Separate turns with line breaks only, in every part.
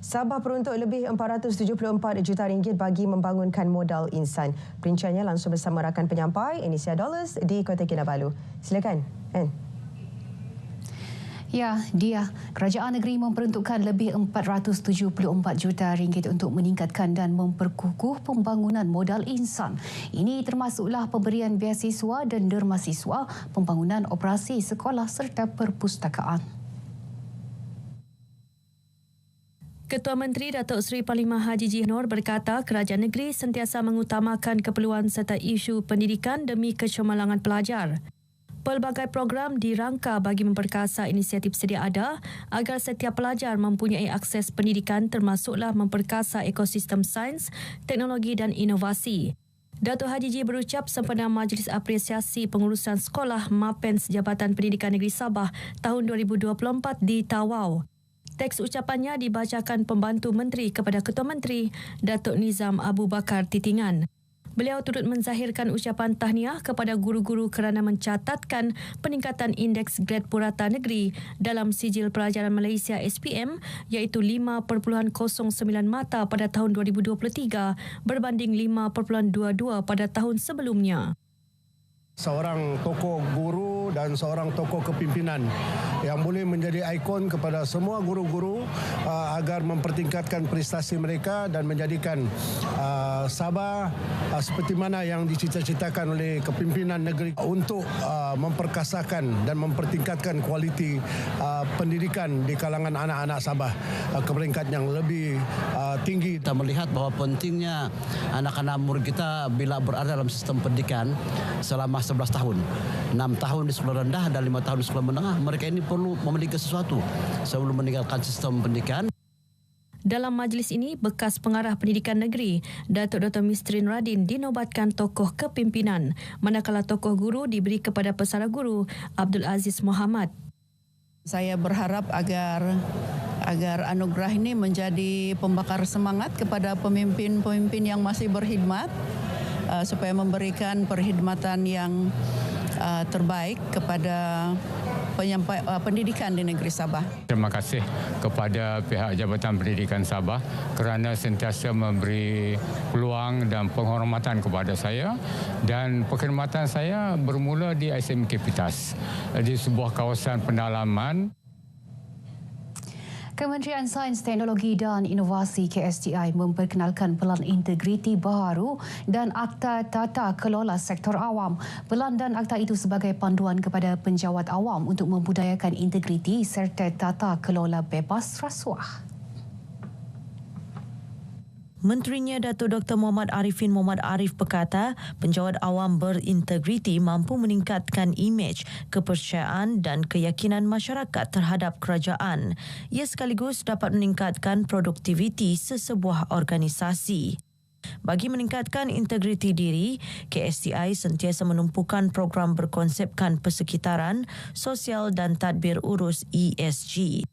Sabah peruntuk lebih 474 juta ringgit bagi membangunkan modal insan. Perinciannya langsung bersama rakan penyampai Inisia Dollars di Kota Kinabalu. Silakan, Anne.
Ya, dia. Kerajaan negeri memperuntukkan lebih 474 juta ringgit untuk meningkatkan dan memperkukuh pembangunan modal insan. Ini termasuklah pemberian beasiswa dan derma siswa, pembangunan operasi sekolah serta perpustakaan.
Ketua Menteri Datuk Seri Parlimen Haji G. Noor berkata kerajaan negeri sentiasa mengutamakan keperluan serta isu pendidikan demi kecemerlangan pelajar. Pelbagai program dirangka bagi memperkasa inisiatif sedia ada agar setiap pelajar mempunyai akses pendidikan termasuklah memperkasa ekosistem sains, teknologi dan inovasi. Datuk Haji G berucap sempena Majlis Apresiasi Pengurusan Sekolah MAPENS Jabatan Pendidikan Negeri Sabah tahun 2024 di Tawau. Teks ucapannya dibacakan Pembantu Menteri kepada Ketua Menteri, Datuk Nizam Abu Bakar Titingan. Beliau turut menzahirkan ucapan tahniah kepada guru-guru kerana mencatatkan peningkatan indeks grade purata negeri dalam sijil pelajaran Malaysia SPM iaitu 5.09 mata pada tahun 2023 berbanding 5.22 pada tahun sebelumnya.
Seorang tokoh guru dan seorang tokoh kepimpinan yang boleh menjadi ikon kepada semua guru-guru agar mempertingkatkan prestasi mereka dan menjadikan Sabah seperti mana yang dicita-citakan oleh kepimpinan negeri untuk memperkasakan dan mempertingkatkan kualiti pendidikan di kalangan anak-anak Sabah ke peringkat yang lebih tinggi.
Kita melihat bahawa pentingnya anak-anak murid kita bila berada dalam sistem pendidikan selama 11 tahun, 6 tahun di sekolah rendah dan 5 tahun di sekolah menengah. Mereka ini perlu memiliki sesuatu sebelum meninggalkan sistem pendidikan.
Dalam majlis ini, bekas pengarah pendidikan negeri, Datuk Dr. Mistrin Radin dinobatkan tokoh kepimpinan, manakala tokoh guru diberi kepada pesara guru Abdul Aziz Muhammad.
Saya berharap agar anugerah ini menjadi pembakar semangat kepada pemimpin-pemimpin yang masih berkhidmat supaya memberikan perkhidmatan yang terbaik kepada pendidikan di negeri Sabah.
Terima kasih kepada pihak Jabatan Pendidikan Sabah kerana sentiasa memberi peluang dan penghormatan kepada saya, dan perkhidmatan saya bermula di SMK Pitas di sebuah kawasan pendalaman.
Kementerian Sains, Teknologi dan Inovasi KSTI memperkenalkan Pelan Integriti baru dan Akta Tata Kelola Sektor Awam. Pelan dan akta itu sebagai panduan kepada penjawat awam untuk membudayakan integriti serta tata kelola bebas rasuah.
Menterinya Datuk Dr. Muhammad Arifin Muhammad Arif berkata, penjawat awam berintegriti mampu meningkatkan imej, kepercayaan dan keyakinan masyarakat terhadap kerajaan. Ia sekaligus dapat meningkatkan produktiviti sesebuah organisasi. Bagi meningkatkan integriti diri, KSTI sentiasa menumpukan program berkonsepkan persekitaran, sosial dan tadbir urus ESG.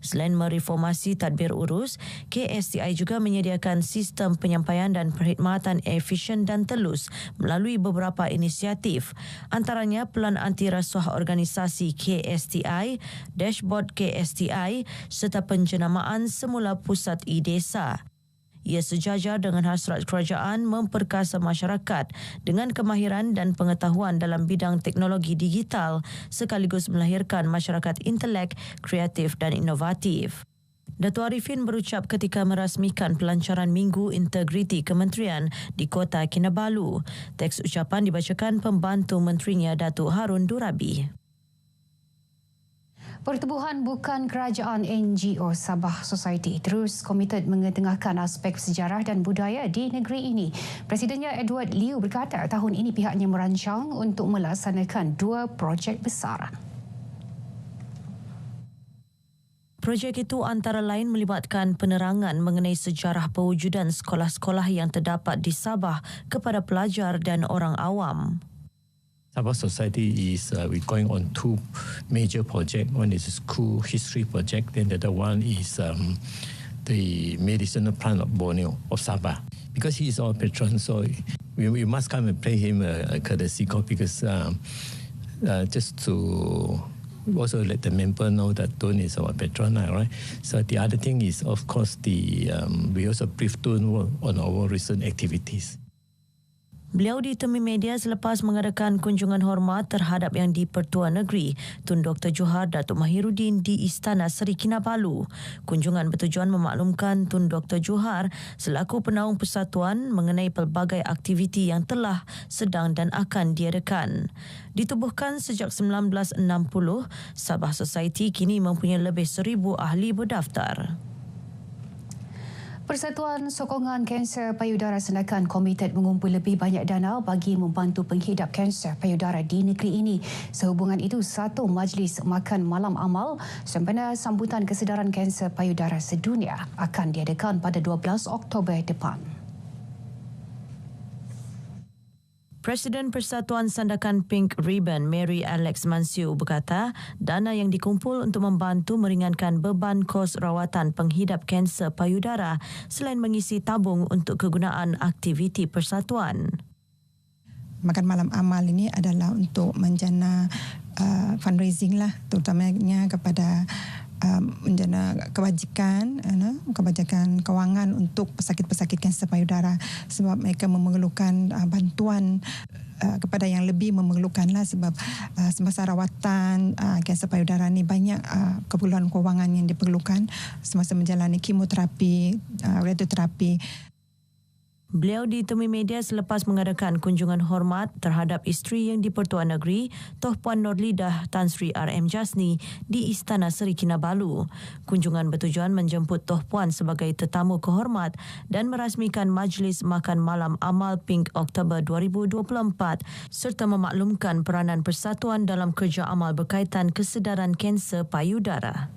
Selain mereformasi tadbir urus, KSTI juga menyediakan sistem penyampaian dan perkhidmatan efisien dan telus melalui beberapa inisiatif, antaranya Pelan Anti Rasuah Organisasi KSTI, Dashboard KSTI serta penjenamaan semula Pusat E-Desa. Ia sejajar dengan hasrat kerajaan memperkasa masyarakat dengan kemahiran dan pengetahuan dalam bidang teknologi digital sekaligus melahirkan masyarakat intelek, kreatif dan inovatif. Datuk Arifin berucap ketika merasmikan pelancaran Minggu Integriti Kementerian di Kota Kinabalu. Teks ucapan dibacakan Pembantu Menterinya Datuk Harun Durabi.
Pertubuhan Bukan Kerajaan NGO Sabah Society terus komited mengetengahkan aspek sejarah dan budaya di negeri ini. Presidennya Edward Liu berkata tahun ini pihaknya merancang untuk melaksanakan 2 projek besar.
Projek itu antara lain melibatkan penerangan mengenai sejarah pewujudan sekolah-sekolah yang terdapat di Sabah kepada pelajar dan orang awam.
Sabah Society is we're going on 2 major projects. One is a school history project, then the other one is the medicinal plant of Borneo, of Sabah. Because he is our patron, so we must come and pay him a courtesy call because just to also let the member know that Tun is our patron, right? So the other thing is, of course, we also brief Tun on our recent activities.
Beliau ditemui media selepas mengadakan kunjungan hormat terhadap Yang di-Pertua Negeri Tun Dr. Johar Datuk Mahiruddin di Istana Seri Kinabalu. Kunjungan bertujuan memaklumkan Tun Dr. Johar selaku penaung persatuan mengenai pelbagai aktiviti yang telah, sedang dan akan diadakan. Ditubuhkan sejak 1960, Sabah Society kini mempunyai lebih 1,000 ahli berdaftar.
Persatuan Sokongan Kanser Payudara Senakan komited mengumpul lebih banyak dana bagi membantu penghidap kanser payudara di negeri ini. Sehubungan itu, satu majlis makan malam amal sempena sambutan kesedaran kanser payudara sedunia akan diadakan pada 12 Oktober depan.
Presiden Persatuan Sandakan Pink Ribbon, Mary Alex Mansiu berkata, dana yang dikumpul untuk membantu meringankan beban kos rawatan penghidap kanser payudara selain mengisi tabung untuk kegunaan aktiviti persatuan.
Makan malam amal ini adalah untuk menjana fundraising lah, terutamanya kepada menjana kebajikan kewangan untuk pesakit-pesakit kanser payudara, sebab mereka memerlukan bantuan kepada yang lebih memerlukanlah, sebab semasa rawatan kanser payudara ni banyak keperluan kewangan yang diperlukan semasa menjalani kemoterapi, radioterapi.
Beliau ditemui media selepas mengadakan kunjungan hormat terhadap isteri Yang di-Pertua Negeri, Toh Puan Nurlidah Tan Sri R.M. Jasni di Istana Seri Kinabalu. Kunjungan bertujuan menjemput Toh Puan sebagai tetamu kehormat dan merasmikan Majlis Makan Malam Amal Pink Oktober 2024 serta memaklumkan peranan persatuan dalam kerja amal berkaitan kesedaran kanser payudara.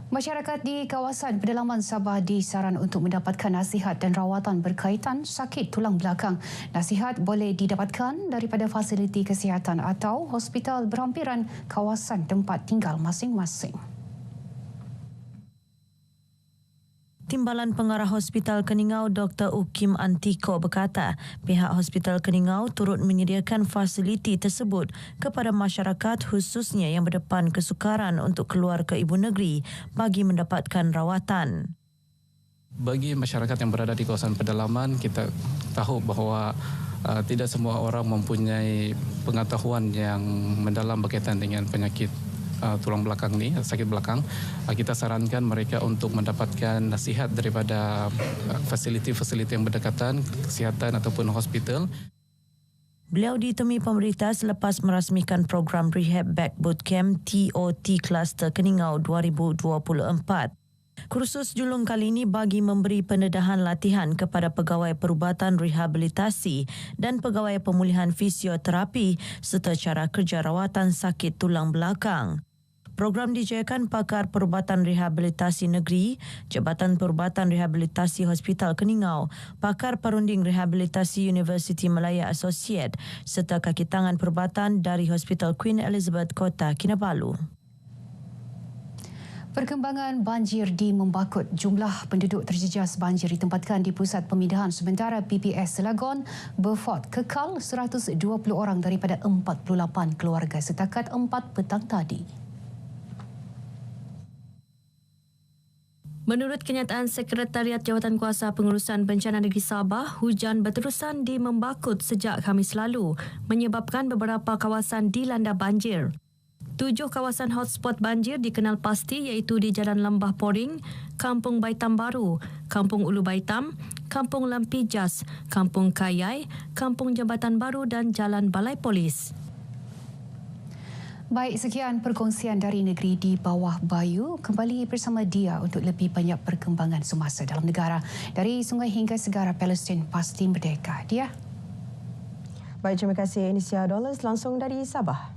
Masyarakat di kawasan pedalaman Sabah disaran untuk mendapatkan nasihat dan rawatan berkaitan sakit tulang belakang. Nasihat boleh didapatkan daripada fasiliti kesihatan atau hospital berhampiran kawasan tempat tinggal masing-masing.
Timbalan Pengarah Hospital Keningau Dr. Ukim Antiko berkata, pihak Hospital Keningau turut menyediakan fasiliti tersebut kepada masyarakat khususnya yang berdepan kesukaran untuk keluar ke ibu negeri bagi mendapatkan rawatan.
Bagi masyarakat yang berada di kawasan pedalaman, kita tahu bahawa tidak semua orang mempunyai pengetahuan yang mendalam berkaitan dengan penyakit tulang belakang ni, sakit belakang. Kita sarankan mereka untuk mendapatkan nasihat daripada fasiliti-fasiliti yang berdekatan, kesihatan ataupun hospital.
Beliau ditemui pemerintah selepas merasmikan program Rehab Back Bootcamp TOT Cluster Keningau 2024. Kursus julung kali ini bagi memberi pendedahan latihan kepada pegawai perubatan rehabilitasi dan pegawai pemulihan fisioterapi serta cara kerja rawatan sakit tulang belakang. Program dijayakan Pakar Perubatan Rehabilitasi Negeri, Jabatan Perubatan Rehabilitasi Hospital Keningau, Pakar Perunding Rehabilitasi Universiti Malaya Associate serta kaki tangan perubatan dari Hospital Queen Elizabeth Kota Kinabalu.
Perkembangan banjir di Membakut. Jumlah penduduk terjejas banjir ditempatkan di Pusat Pemindahan Sementara PPS Selagon, Beaufort kekal 120 orang daripada 48 keluarga setakat 4 petang tadi.
Menurut kenyataan Sekretariat Jawatankuasa Pengurusan Bencana Negeri Sabah, hujan berterusan di Membakut sejak Khamis lalu menyebabkan beberapa kawasan dilanda banjir. 7 kawasan hotspot banjir dikenal pasti iaitu di Jalan Lembah Poring, Kampung Baitam Baru, Kampung Ulu Baitam, Kampung Lampijas, Kampung Kayai, Kampung Jambatan Baru dan Jalan Balai Polis.
Baik, sekian perkongsian dari negeri di bawah Bayu. Kembali bersama Dia untuk lebih banyak perkembangan semasa dalam negara. Dari sungai hingga segara Palestin pasti merdeka. Dia.
Baik, terima kasih Inisia Dollars langsung dari Sabah.